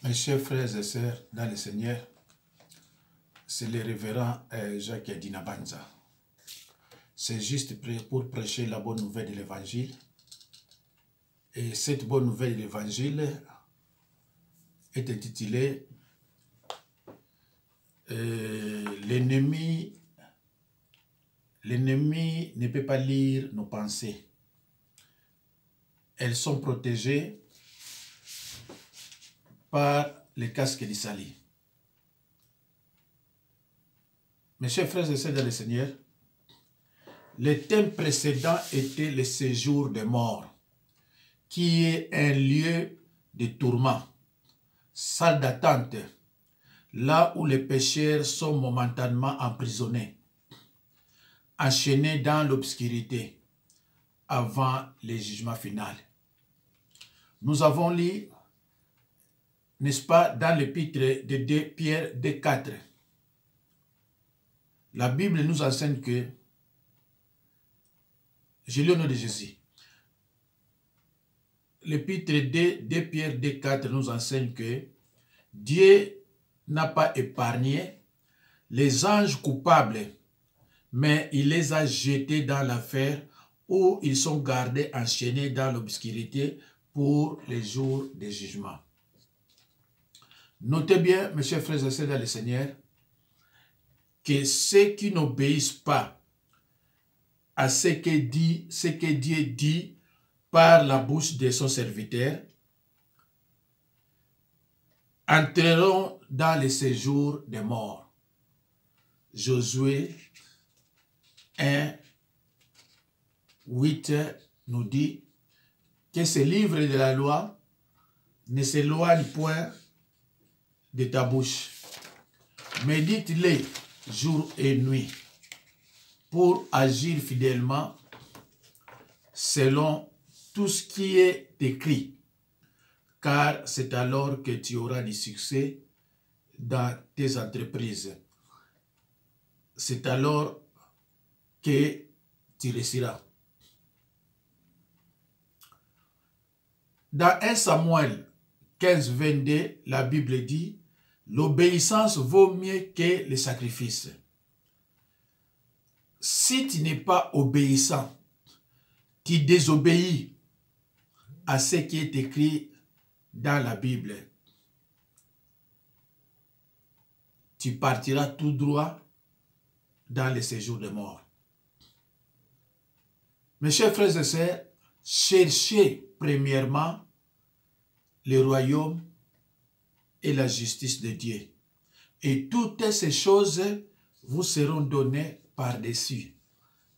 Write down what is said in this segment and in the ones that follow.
Mes chers frères et sœurs dans le Seigneur, c'est le révérend Jacques Dinabanza. C'est juste pour prêcher la bonne nouvelle de l'Évangile. Et cette bonne nouvelle de l'Évangile est intitulée L'ennemi ne peut pas lire nos pensées. Elles sont protégées par le casque d'Isali. Mes chers frères et sœurs dans le Seigneur, le thème précédent était le séjour des morts, qui est un lieu de tourment, salle d'attente, là où les pécheurs sont momentanément emprisonnés, enchaînés dans l'obscurité, avant le jugement final. Nous avons lu, n'est-ce pas, dans l'épître de 2 Pierre 2,4, la Bible nous enseigne que, je lis au nom de Jésus, l'épître de Pierre 2,4 nous enseigne que Dieu n'a pas épargné les anges coupables, mais il les a jetés dans l'enfer où ils sont gardés enchaînés dans l'obscurité pour les jours de jugement. Notez bien, mes chers frères et sœurs dans le Seigneur, que ceux qui n'obéissent pas à ce que Dieu dit par la bouche de son serviteur entreront dans le séjour des morts. Josué 1, 8 nous dit que ce livre de la loi ne s'éloigne point de ta bouche. Médite-les jour et nuit pour agir fidèlement selon tout ce qui est écrit, car c'est alors que tu auras du succès dans tes entreprises. C'est alors que tu réussiras. Dans 1 Samuel 15, 22, la Bible dit « L'obéissance vaut mieux que le sacrifice. » Si tu n'es pas obéissant, tu désobéis à ce qui est écrit dans la Bible, tu partiras tout droit dans le séjour de mort. Mes chers frères et sœurs, cherchez premièrement le royaume et la justice de Dieu. Et toutes ces choses vous seront données par-dessus.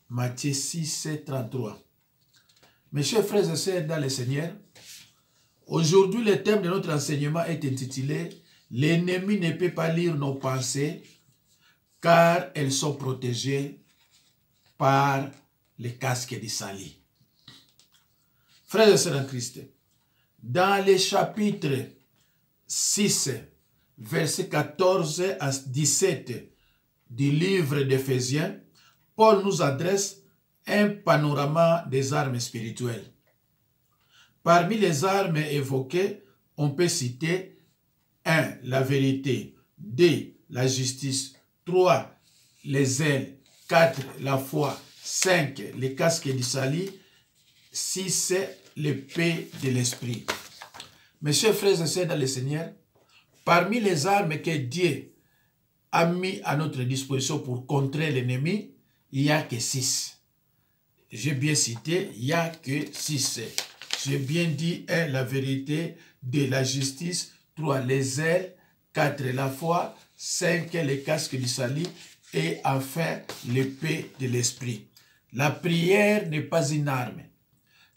Matthieu 6, 33. Mes chers frères et sœurs dans le Seigneur, aujourd'hui le thème de notre enseignement est intitulé « L'ennemi ne peut pas lire nos pensées car elles sont protégées par le casque d'Isali. » Frères et sœurs en Christ, dans les chapitres 6, versets 14 à 17 du livre d'Éphésiens, Paul nous adresse un panorama des armes spirituelles. Parmi les armes évoquées, on peut citer 1. La vérité, 2. La justice, 3. Les ailes, 4. La foi, 5. Les casques d'Isali, 6. L'épée de l'esprit. Mes chers frères et sœurs dans le Seigneur, parmi les armes que Dieu a mis à notre disposition pour contrer l'ennemi, il n'y a que 6. J'ai bien cité, il n'y a que 6. J'ai bien dit 1. La vérité, 2. La justice, 3. Les ailes, 4. La foi, 5. Les casques d'Isali et enfin l'épée de l'esprit. La prière n'est pas une arme.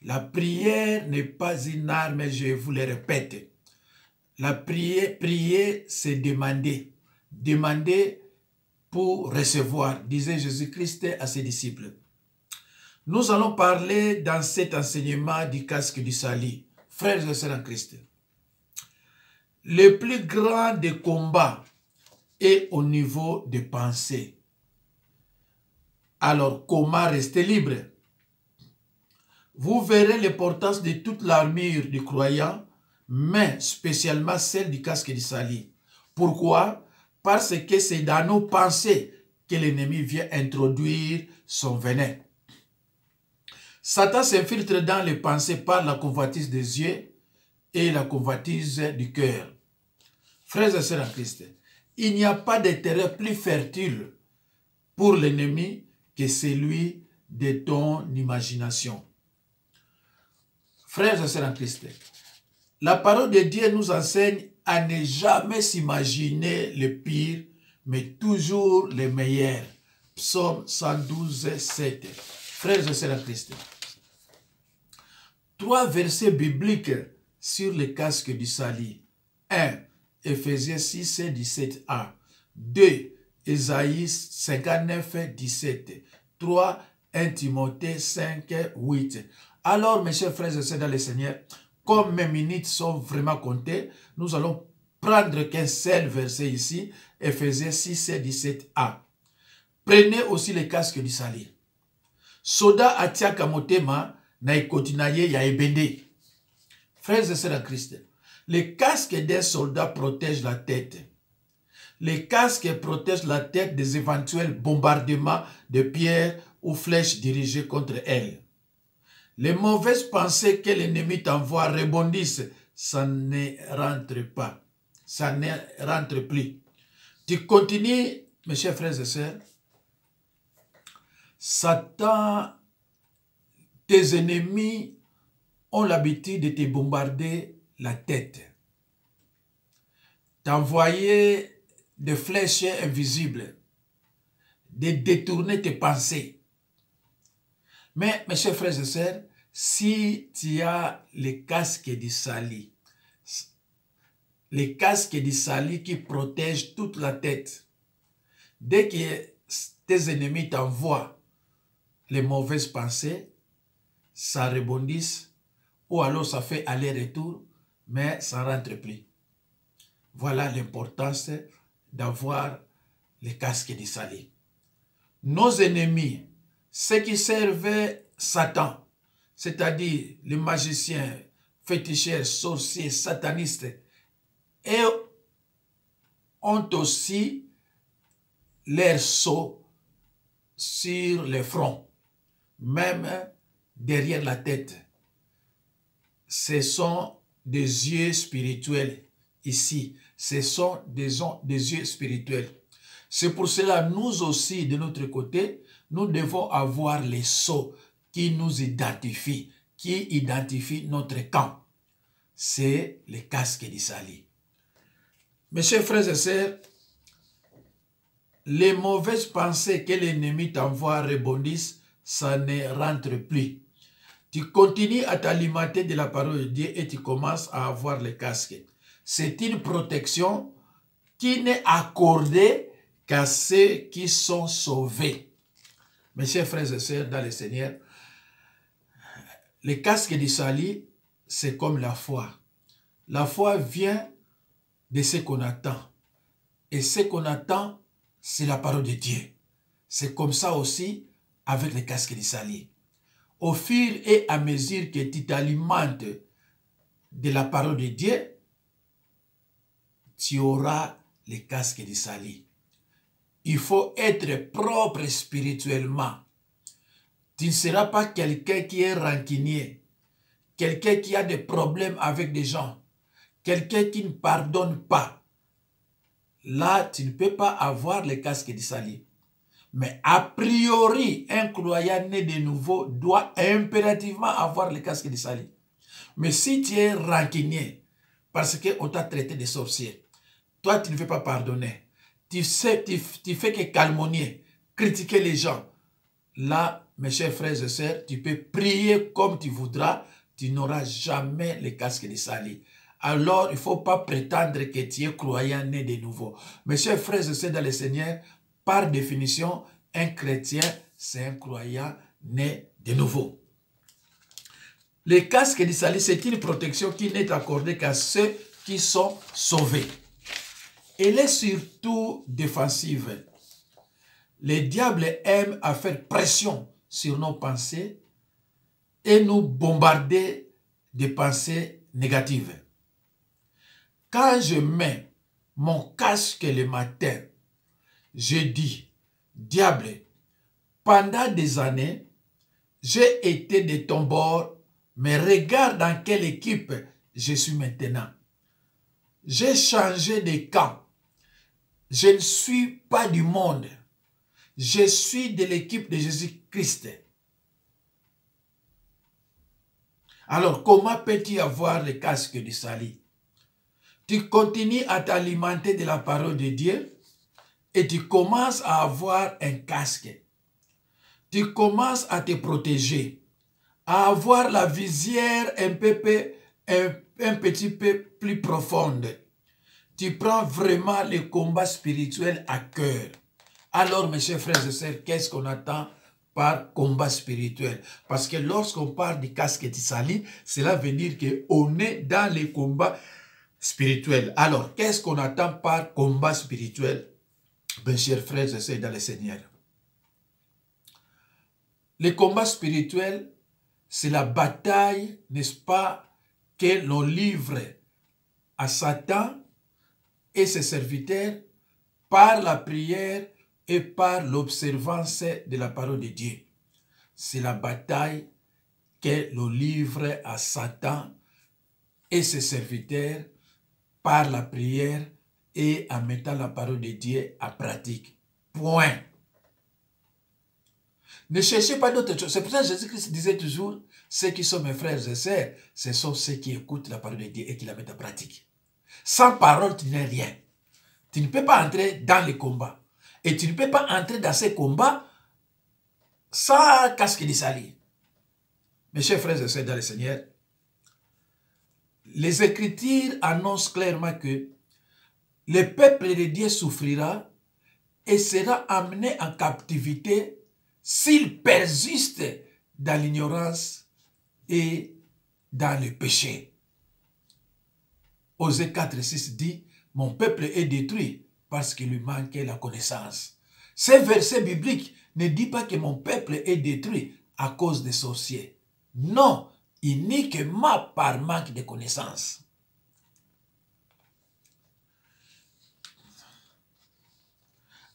La prière n'est pas une arme, je vous le répète. La prier, c'est demander. Demander pour recevoir, disait Jésus-Christ à ses disciples. Nous allons parler dans cet enseignement du casque d'Isali. Frères et sœurs en Christ, le plus grand des combats est au niveau des pensées. Alors, comment rester libre? Vous verrez l'importance de toute l'armure du croyant mais spécialement celle du casque du salut. Pourquoi? Parce que c'est dans nos pensées que l'ennemi vient introduire son venin. Satan s'infiltre dans les pensées par la convoitise des yeux et la convoitise du cœur. Frères et sœurs en Christ, il n'y a pas de terrain plus fertile pour l'ennemi que celui de ton imagination. Frères et sœurs en Christ, la parole de Dieu nous enseigne à ne jamais s'imaginer le pire, mais toujours le meilleur. Psaume 112, 7. Frères et sœurs en Christ, 3 versets bibliques sur le casque du salut. 1. Ephésiens 6, 17a. 2. Ésaïe 59, 17. 3. 1 Timothée 5, 8. Alors, mes chers frères et sœurs dans le Seigneur, comme mes minutes sont vraiment comptées, nous allons prendre qu'un seul verset ici, Ephésiens 6, 17a. Prenez aussi le casque du salut. Soda atiaka motema na ikotinaye ya ebende. Frères et sœurs en Christ, le casque d'un soldat protège la tête. Le casque protège la tête des éventuels bombardements de pierres ou flèches dirigées contre elle. Les mauvaises pensées que l'ennemi t'envoie rebondissent, ça ne rentre pas, ça ne rentre plus. Tu continues, mes chers frères et sœurs, Satan, tes ennemis ont l'habitude de te bombarder la tête, t'envoyer des flèches invisibles, de détourner tes pensées. Mais, mes chers frères et sœurs, si tu as le casque du salut, le casque du salut qui protège toute la tête, dès que tes ennemis t'envoient les mauvaises pensées, ça rebondit, ou alors ça fait aller-retour, mais ça ne rentre plus. Voilà l'importance d'avoir le casque du salut. Nos ennemis, ceux qui servaient Satan, c'est-à-dire les magiciens, féticheurs, sorciers, satanistes, et ont aussi leur sceau sur le front, même derrière la tête. Ce sont des yeux spirituels ici. Ce sont des yeux spirituels. C'est pour cela, nous aussi, de notre côté, nous devons avoir les sceaux qui nous identifient, qui identifient notre camp. C'est le casque du salut. Mes chers frères et sœurs, les mauvaises pensées que l'ennemi t'envoie rebondissent, ça ne rentre plus. Tu continues à t'alimenter de la parole de Dieu et tu commences à avoir le casque. C'est une protection qui n'est accordée qu'à ceux qui sont sauvés. Mes chers frères et sœurs dans le Seigneur, le casque du salut, c'est comme la foi. La foi vient de ce qu'on attend. Et ce qu'on attend, c'est la parole de Dieu. C'est comme ça aussi avec le casque du salut. Au fur et à mesure que tu t'alimentes de la parole de Dieu, tu auras le casque du salut. Il faut être propre spirituellement. Tu ne seras pas quelqu'un qui est rancunier, quelqu'un qui a des problèmes avec des gens, quelqu'un qui ne pardonne pas. Là, tu ne peux pas avoir le casque du salut. Mais a priori, un croyant né de nouveau doit impérativement avoir le casque du salut. Mais si tu es rancunier, parce qu'on t'a traité de sorcier, toi tu ne veux pas pardonner, tu fais que calomnier, critiquer les gens, là, mes chers frères et sœurs, tu peux prier comme tu voudras, tu n'auras jamais le casque du salut. Alors, il ne faut pas prétendre que tu es croyant né de nouveau. Mes chers frères et sœurs dans le Seigneur, par définition, un chrétien, c'est un croyant né de nouveau. Le casque du salut, c'est une protection qui n'est accordée qu'à ceux qui sont sauvés. Elle est surtout défensive. Le diable aime à faire pression sur nos pensées et nous bombarder de pensées négatives. Quand je mets mon casque le matin, je dis, diable, pendant des années, j'ai été de ton bord, mais regarde dans quelle équipe je suis maintenant. J'ai changé de camp. Je ne suis pas du monde. Je suis de l'équipe de Jésus-Christ. Alors, comment peux-tu avoir le casque du salut? Tu continues à t'alimenter de la parole de Dieu et tu commences à avoir un casque. Tu commences à te protéger, à avoir la visière un petit peu plus profonde. Tu prends vraiment le combat spirituel à cœur. Alors, mes chers frères et sœurs, qu'est-ce qu'on attend par combat spirituel? Parce que lorsqu'on parle du casque du salut, cela veut dire qu'on est dans les combats spirituels. Alors, qu'est-ce qu'on attend par combat spirituel? Mes chers frères et sœurs dans le Seigneur. Le combat spirituel, c'est la bataille, n'est-ce pas, que l'on livre à Satan et ses serviteurs par la prière et par l'observance de la parole de Dieu. C'est la bataille que l'on livre à Satan et ses serviteurs par la prière et en mettant la parole de Dieu en pratique. Point. Ne cherchez pas d'autres choses. C'est pour ça que Jésus-Christ disait toujours, ceux qui sont mes frères et sœurs, ce sont ceux qui écoutent la parole de Dieu et qui la mettent en pratique. Sans parole, tu n'es rien. Tu ne peux pas entrer dans les combats. Et tu ne peux pas entrer dans ces combats sans casque de salut. Mes chers frères et sœurs dans le Seigneur, les Écritures annoncent clairement que le peuple de Dieu souffrira et sera amené en captivité s'il persiste dans l'ignorance et dans le péché. Osée 4:6 dit, mon peuple est détruit parce qu'il lui manquait la connaissance. Ce verset biblique ne dit pas que mon peuple est détruit à cause des sorciers. Non, uniquement par manque de connaissance.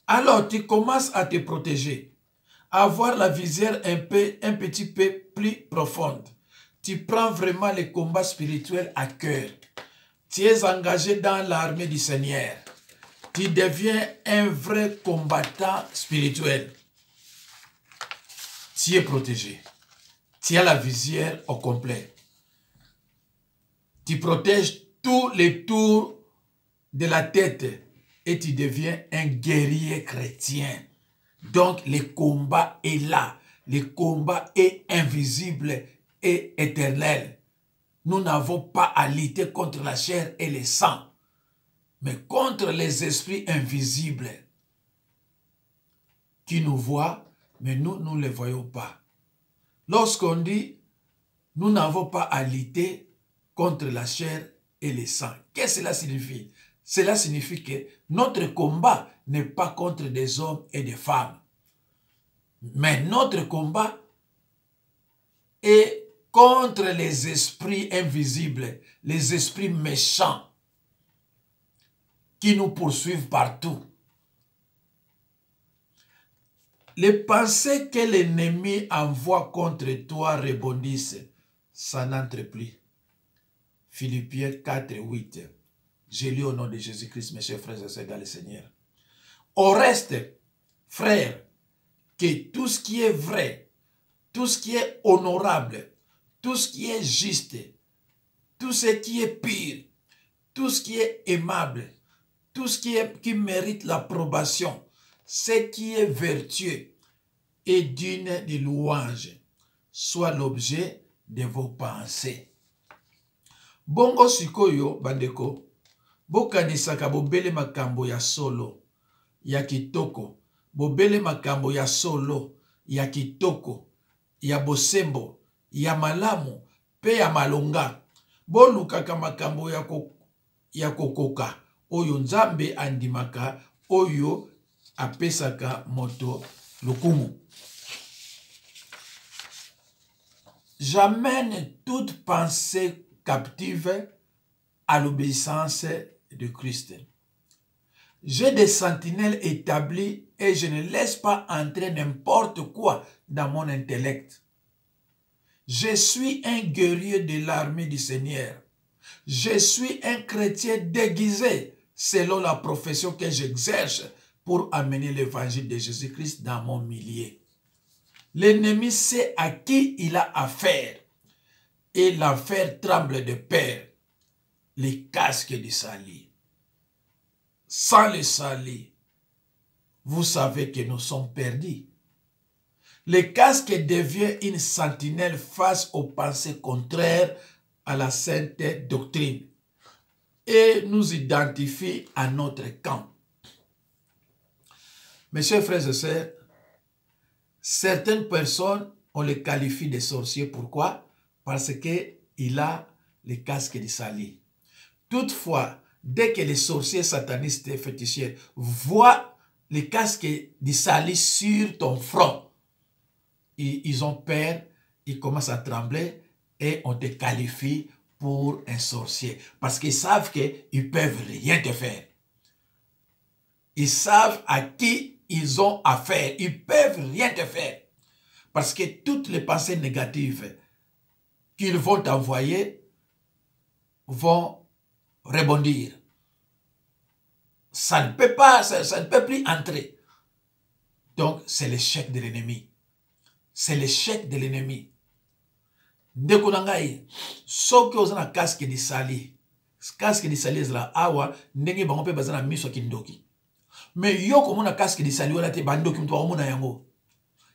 Alors tu commences à te protéger, à avoir la visière un petit peu plus profonde. Tu prends vraiment les combats spirituels à cœur. Tu es engagé dans l'armée du Seigneur. Tu deviens un vrai combattant spirituel. Tu es protégé. Tu as la visière au complet. Tu protèges tous les tours de la tête et tu deviens un guerrier chrétien. Donc, le combat est là. Le combat est invisible et éternel. Nous n'avons pas à lutter contre la chair et le sang, mais contre les esprits invisibles qui nous voient, mais nous ne les voyons pas. Lorsqu'on dit, nous n'avons pas à lutter contre la chair et le sang, qu'est-ce que cela signifie? Cela signifie que notre combat n'est pas contre des hommes et des femmes, mais notre combat est contre les esprits invisibles, les esprits méchants qui nous poursuivent partout. Les pensées que l'ennemi envoie contre toi rebondissent, ça n'entre plus. Philippiens 4:8. J'ai lu au nom de Jésus-Christ, mes chers frères et sœurs dans le Seigneur. Au reste, frères, que tout ce qui est vrai, tout ce qui est honorable, tout ce qui est juste, tout ce qui est pur, tout ce qui est aimable, tout ce qui mérite l'approbation, ce qui est vertueux et digne de louange, soit l'objet de vos pensées. Bongo sikoyo, bandeko, bokanisaka bobele makambo ya solo, ya kitoko, bobele makambo ya solo, ya kitoko, ya bosembo, ya malamu, pe ya malonga. Bolukaka makambo ya kokoka, oyo nzambe andimaka, oyo apesaka moto lokumu. J'amène toute pensée captive à l'obéissance de Christ. J'ai des sentinelles établies et je ne laisse pas entrer n'importe quoi dans mon intellect. Je suis un guerrier de l'armée du Seigneur. Je suis un chrétien déguisé selon la profession que j'exerce pour amener l'évangile de Jésus-Christ dans mon milieu. L'ennemi sait à qui il a affaire et l'affaire tremble de peur. Les casques du salut. Sans le salut, vous savez que nous sommes perdus. Le casque devient une sentinelle face aux pensées contraires à la sainte doctrine et nous identifie à notre camp. Mes chers frères et sœurs, certaines personnes, on les qualifie de sorciers. Pourquoi? Parce qu'il a le casque du salut. Toutefois, dès que les sorciers satanistes et fétichiers voient le casque du salut sur ton front, ils ont peur, ils commencent à trembler et on te qualifie pour un sorcier. Parce qu'ils savent qu'ils ne peuvent rien te faire. Ils savent à qui ils ont affaire. Ils ne peuvent rien te faire. Parce que toutes les pensées négatives qu'ils vont t'envoyer vont rebondir. Ça ne peut pas, ça ne peut plus entrer. Donc, c'est l'échec de l'ennemi. C'est l'échec de l'ennemi. Ndeko nangai, soki ozana casque di sali. Casque di sali ezala awa, ndenge bango pe bazana miso kindoki. Mais yo komona casque di sali wala te bandoki mtu omona yango.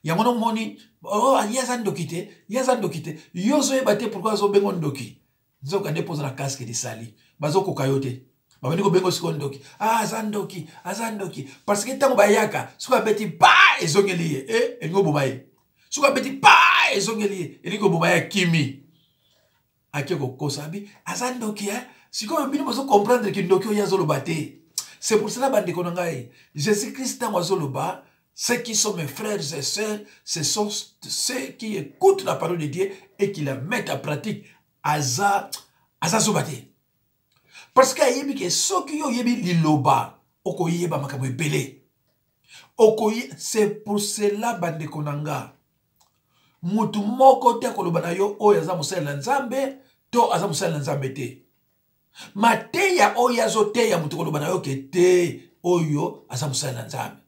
Yango no moni, oh yaza ndoki te, yaza ndoki te. Yo zo ebate pourquoi zo bengo ndoki. Nzoka ndepozana casque di sali. Bazo kokayote. Babeni ko bengo siko ndoki. Ah zandoki, azandoki. Parce que tango bayaka, siko beti ba ezongeli engo bobaye. Suka beti pa ezongeli eliko bobaya kimi akeko kosabi azandoki siko bino bazo comprendre que ndoki yazolo baté. C'est pour cela bande konangai Jésus-Christ tango ceux qui sont mes frères et sœurs, ce sont ceux qui écoutent la parole de Dieu et qui la mettent en pratique azazobaté. Parce que yebi ke soki yo yebi liloba oko yeba makambo ebele. Okoyi, c'est pour cela bande konanga mutu moko te koloba na yo oyo aza mosala nzambe to aza mosala nzambe te. Mateya oyo azoteya mutu koloba na yo ke te oyo aza mosala nzambe.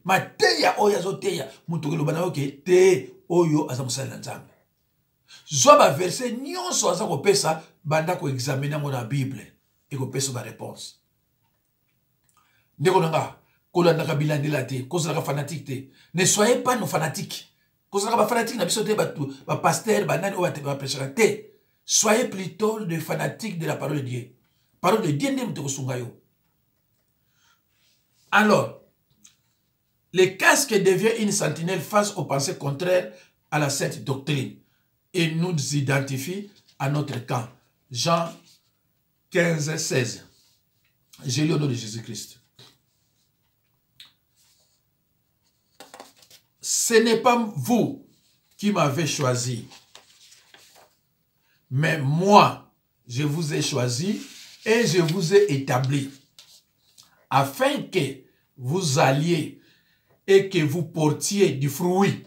Mateya oyo azoteya mutu koloba na yo ke te oyo aza mosala nzambe. Zwa ba verset nyonso aza kopesa banda ko examiner mo na Bible et kopesa ba réponse. Ndeko nanga kolandaka bilandela te, kozalaka fanatique te. Ne soyez pas nos fanatiques. Soyez plutôt des fanatiques de la parole de Dieu. Parole de Dieu. Alors, le casque devient une sentinelle face aux pensées contraires à la sainte doctrine et nous identifie à notre camp. Jean 15, 16. J'ai lu au nom de Jésus-Christ. Ce n'est pas vous qui m'avez choisi, mais moi, je vous ai choisi et je vous ai établi, afin que vous alliez et que vous portiez du fruit,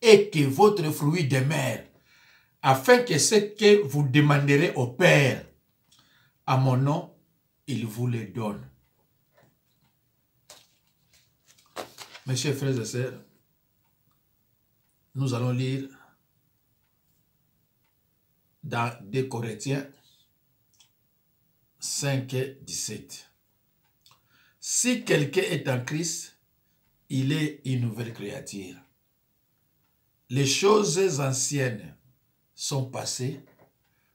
et que votre fruit demeure, afin que ce que vous demanderez au Père, à mon nom, il vous le donne. Mes chers frères et sœurs, nous allons lire dans 2 Corinthiens 5, 17. Si quelqu'un est en Christ, il est une nouvelle créature. Les choses anciennes sont passées.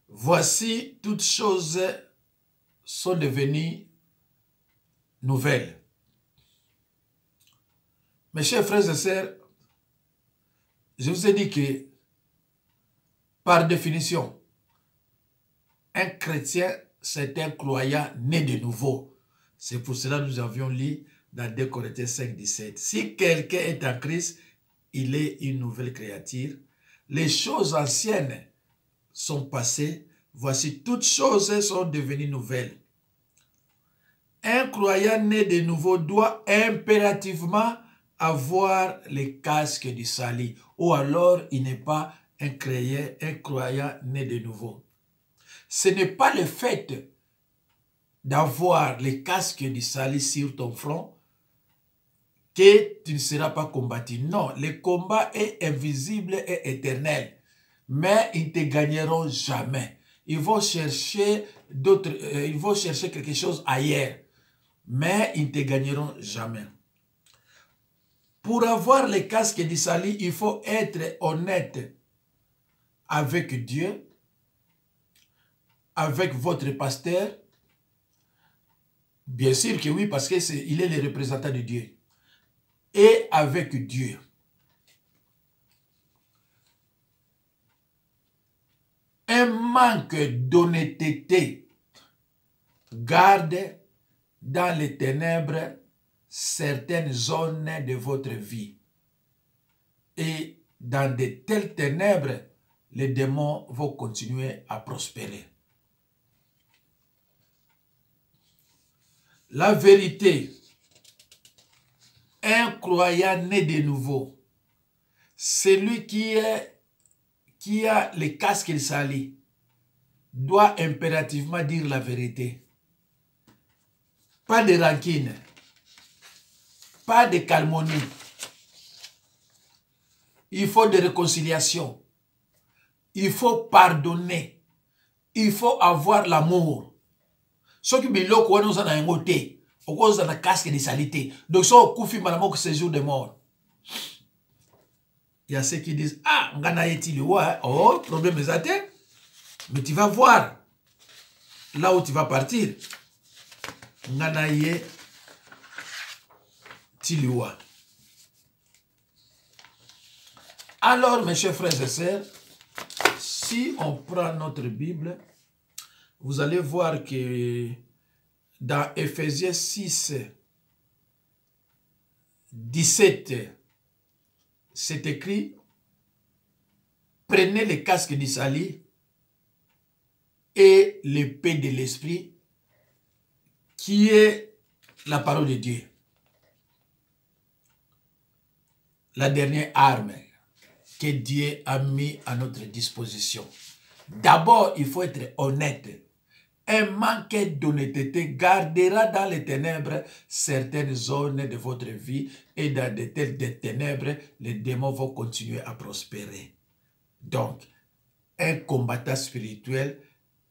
Voici, toutes choses sont devenues nouvelles. Mes chers frères et sœurs, je vous ai dit que, par définition, un chrétien, c'est un croyant né de nouveau. C'est pour cela que nous avions lu dans 2 Corinthiens 5, 17. Si quelqu'un est en Christ, il est une nouvelle créature. Les choses anciennes sont passées. voici toutes choses sont devenues nouvelles. Un croyant né de nouveau doit impérativement avoir les casques du salut, ou alors il n'est pas un croyant né de nouveau. Ce n'est pas le fait d'avoir les casques du salut sur ton front que tu ne seras pas combattu. Non, le combat est invisible et éternel, mais ils ne te gagneront jamais. Ils vont chercher quelque chose ailleurs, mais ils ne te gagneront jamais. Pour avoir les casques du salut, il faut être honnête avec Dieu, avec votre pasteur. Bien sûr que oui, parce qu'il est le représentant de Dieu. Et avec Dieu. Un manque d'honnêteté garde dans les ténèbres certaines zones de votre vie. Et dans de telles ténèbres, les démons vont continuer à prospérer. La vérité, un croyant né de nouveau, celui qui a le casque de salut, doit impérativement dire la vérité. Pas de rancune, pas de calmonie. Il faut de réconciliation. Il faut pardonner. Il faut avoir l'amour. Ceux qui biloko wana oza na yango te, okoza na casque de salité. Donc so okufi malamo que ce jour de mort. Il y a ceux qui disent ah ngana yeti liwa, oh problème exact. Mais tu vas voir là où tu vas partir. Ngana ye tiliwa. Alors mes chers frères et sœurs, si on prend notre Bible, vous allez voir que dans Ephésiens 6, 17, c'est écrit, prenez le casque du salut et l'épée de l'esprit, qui est la parole de Dieu. La dernière arme que Dieu a mis à notre disposition. D'abord, il faut être honnête. Un manque d'honnêteté gardera dans les ténèbres certaines zones de votre vie et dans de telles ténèbres, les démons vont continuer à prospérer. Donc, un combattant spirituel,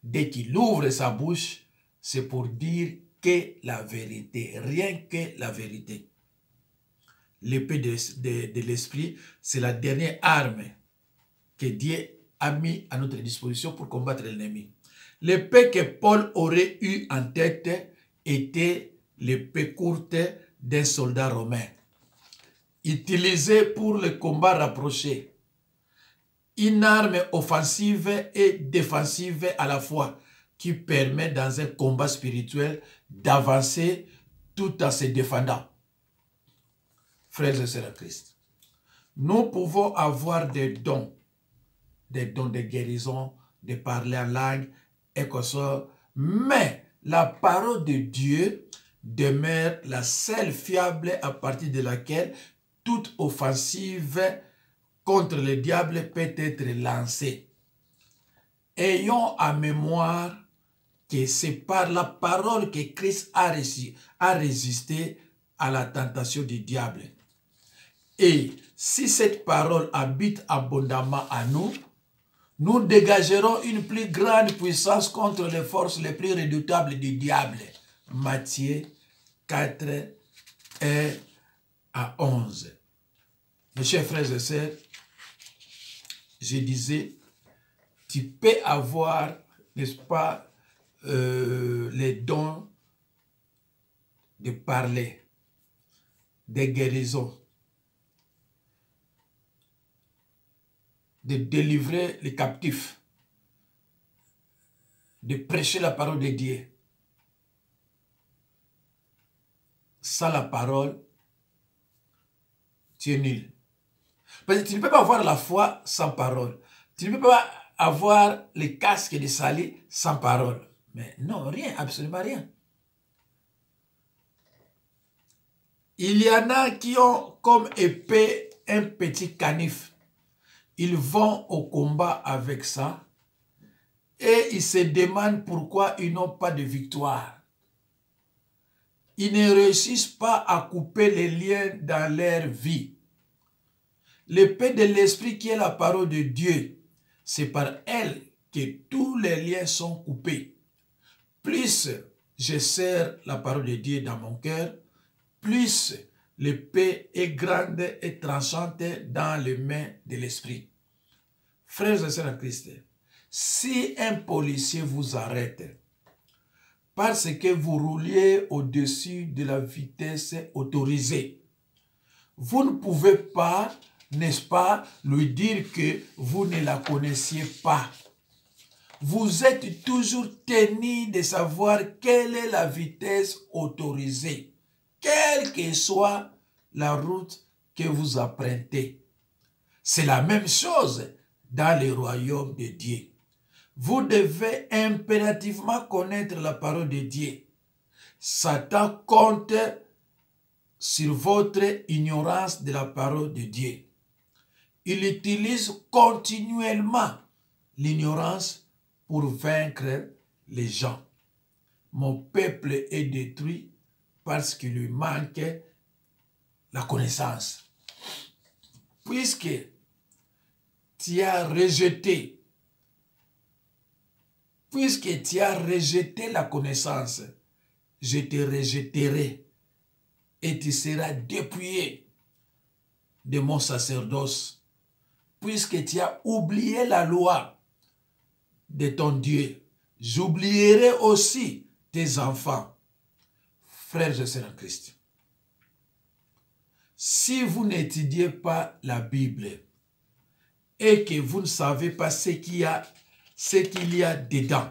dès qu'il ouvre sa bouche, c'est pour dire que la vérité, rien que la vérité. L'épée de l'esprit, c'est la dernière arme que Dieu a mis à notre disposition pour combattre l'ennemi. L'épée que Paul aurait eue en tête était l'épée courte d'un soldat romain, utilisée pour le combat rapproché. Une arme offensive et défensive à la fois, qui permet dans un combat spirituel d'avancer tout en se défendant. Frères et sœurs en Christ, nous pouvons avoir des dons de guérison, de parler en langue, et comme ça, mais la parole de Dieu demeure la seule fiable à partir de laquelle toute offensive contre le diable peut être lancée. Ayons en mémoire que c'est par la parole que Christ a résisté à la tentation du diable. Et si cette parole habite abondamment en nous, nous dégagerons une plus grande puissance contre les forces les plus redoutables du diable. Matthieu 4, 1 à 11. Mes chers frères et sœurs, je disais, tu peux avoir, n'est-ce pas, les dons de parler, des guérisons, de délivrer les captifs, de prêcher la parole de Dieu. Sans la parole, tu es nul. Parce que tu ne peux pas avoir la foi sans parole. Tu ne peux pas avoir le casque de salut sans parole. Mais non, rien, absolument rien. Il y en a qui ont comme épée un petit canif. Ils vont au combat avec ça et ils se demandent pourquoi ils n'ont pas de victoire. Ils ne réussissent pas à couper les liens dans leur vie. L'épée de l'esprit qui est la parole de Dieu, c'est par elle que tous les liens sont coupés. Plus je serre la parole de Dieu dans mon cœur, plus l'épée est grande et tranchante dans les mains de l'esprit. Frères et sœurs en Christ, si un policier vous arrête parce que vous rouliez au-dessus de la vitesse autorisée, vous ne pouvez pas, n'est-ce pas, lui dire que vous ne la connaissiez pas. Vous êtes toujours tenu de savoir quelle est la vitesse autorisée, quelle que soit la route que vous empruntez. C'est la même chose dans le royaume de Dieu. Vous devez impérativement connaître la parole de Dieu. Satan compte sur votre ignorance de la parole de Dieu. Il utilise continuellement l'ignorance pour vaincre les gens. Mon peuple est détruit parce qu'il lui manque la connaissance. Puisque tu as rejeté la connaissance, je te rejetterai et tu seras dépouillé de mon sacerdoce. Puisque tu as oublié la loi de ton Dieu, j'oublierai aussi tes enfants. Frères et sœurs en Christ, si vous n'étudiez pas la Bible et que vous ne savez pas ce qu'il y a dedans,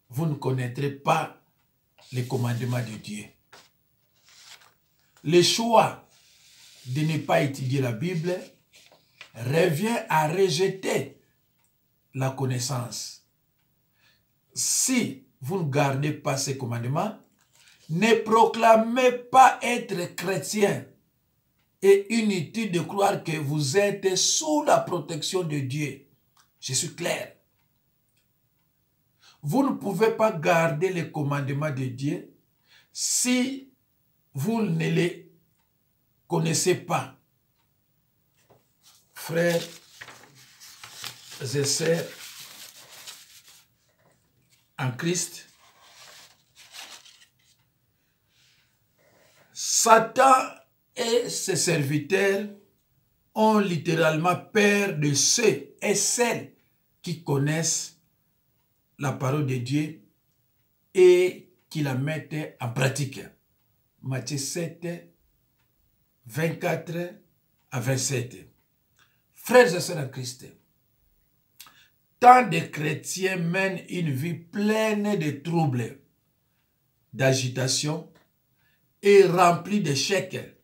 vous ne connaîtrez pas les commandements de Dieu. Le choix de ne pas étudier la Bible revient à rejeter la connaissance. Si vous ne gardez pas ces commandements, ne proclamez pas être chrétien. Et inutile de croire que vous êtes sous la protection de Dieu. Je suis clair. Vous ne pouvez pas garder les commandements de Dieu si vous ne les connaissez pas. Frères et sœurs en Christ, Satan et ses serviteurs ont littéralement peur de ceux et celles qui connaissent la parole de Dieu et qui la mettent en pratique. Matthieu 7, 24 à 27. Frères et sœurs en Christ, tant de chrétiens mènent une vie pleine de troubles, d'agitation et remplie d'échecs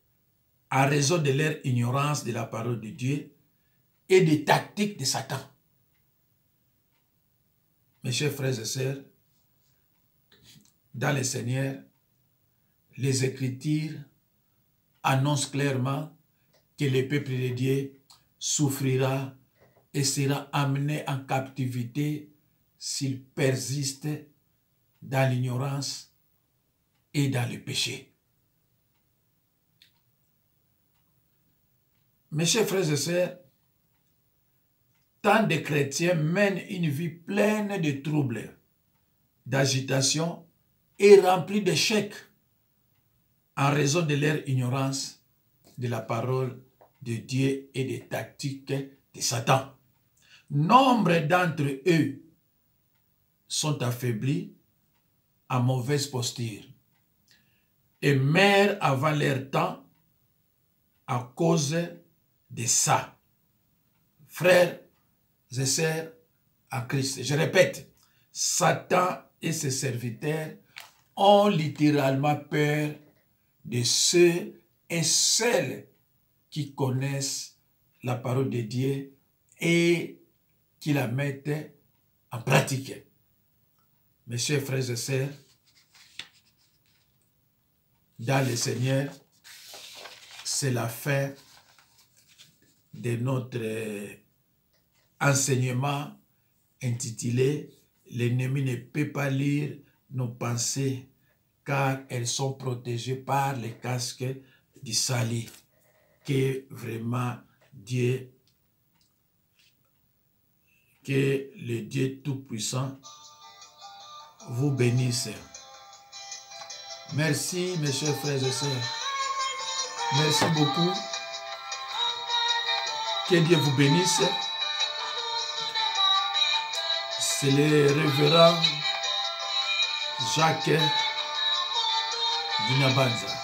en raison de leur ignorance de la parole de Dieu et des tactiques de Satan. Mes chers frères et sœurs, dans le Seigneur, les Écritures annoncent clairement que le peuple de Dieu souffrira et sera amené en captivité s'il persiste dans l'ignorance et dans le péché. Mes chers frères et sœurs, tant de chrétiens mènent une vie pleine de troubles, d'agitation et remplie d'échecs en raison de leur ignorance de la parole de Dieu et des tactiques de Satan. Nombre d'entre eux sont affaiblis, en mauvaise posture, et meurent avant leur temps à cause de ça. Frères et sœurs en Christ, je répète, Satan et ses serviteurs ont littéralement peur de ceux et celles qui connaissent la parole de Dieu et qui la mettent en pratique. Mes chers frères et sœurs, dans le Seigneur, c'est la fin de notre enseignement intitulé « L'ennemi ne peut pas lire nos pensées car elles sont protégées par les casques du salut. » Que vraiment Dieu, que le Dieu Tout-Puissant vous bénisse. Merci mes chers frères et sœurs. Merci beaucoup. Que Dieu vous bénisse. C'est le révérend Jacques Dinabanza.